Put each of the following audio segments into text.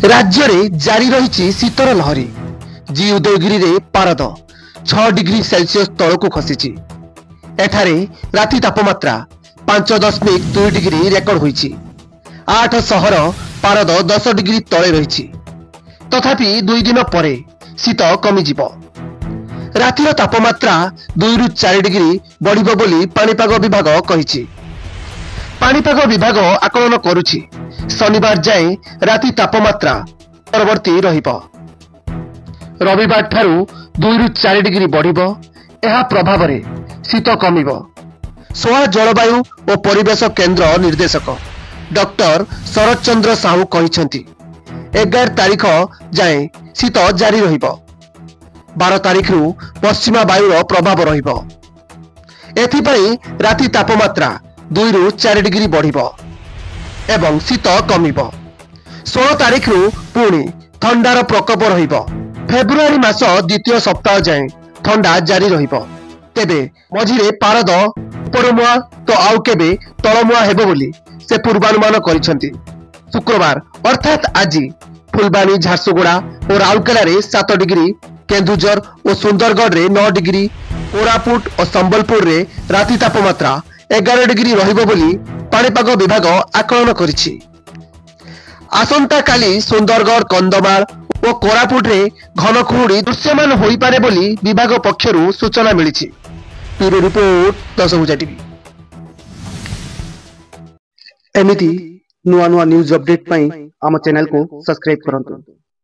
राज्य में जारी रही शीतर लहरी। जी उदयगिरी रे पारद 6 डिग्री सेल्सियस तल को खसी। एठारे राति तापमात्रा 5.2 डिग्री रेकर्ड होईछि। 8 सहर पारद 10 डिग्री तले रही। तथापि 2 दिन परे शीत कमिजिब। रातिर तापमात्रा 2 रु 4 डिग्री बढ़िबो बोली पाणीपाग विभाग कहिछि। पाणीपाग विभाग आकलन करुछि शनिवार जाए राति तापमात्रा परवर्ती रहिबो। रविवार ठारू 2 रु 4 डिग्री बढ़िबो। एहा प्रभाव रे शीत कमिबो। सोहा जलवायु और परिवेश केंद्र निर्देशक डॉक्टर शरद चंद्र साहू कहिसंती 11 तारीख जाए शीत जारी रहिबो। 12 तारीख रु पश्चिमा वायुर प्रभाव रहिबो। एथिपई राति तापमात्रा 2 रु 4 डिग्री बढ़िबो एवं शीत कमिबो। 16 तारीख रु पुणी ठंडार प्रकोप रहिबो। फेब्रुआरी मास द्वितीय सप्ताह जाए ठंडा जारी रहिबो। तेबे मझिरे पारद उपरमुआ तो आउ केबे तलमुआ हेबो बोली से पूर्वानुमान करिसंती। शुक्रवार अर्थात आज फुलबाणी, झारसुगुड़ा और राउरकेला रे 7 डिग्री, केन्दुझर और सुंदरगढ़ रे 9 डिग्री, कोरापुट और संबलपुर रे राति तापमात्रा 11 डिग्री रहिबो बोली पाणीपाग विभाग आकलन करिछि। आसंता काली सुंदरगढ़, कंधमाल और कोरापुट रे घन कुहुड़ी दृश्यमान होई पारे बोली विभाग पक्षरु सूचना मिलिछि। ब्यूरो रिपोर्ट 10 भुजा टीवी। एमिति नुआ नुआ न्यूज अपडेट पई आम चैनल को सब्सक्राइब करंतु।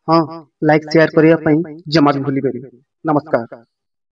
हां, लाइक शेयर करिया पई जमा भी भूली बेनी। नमस्कार।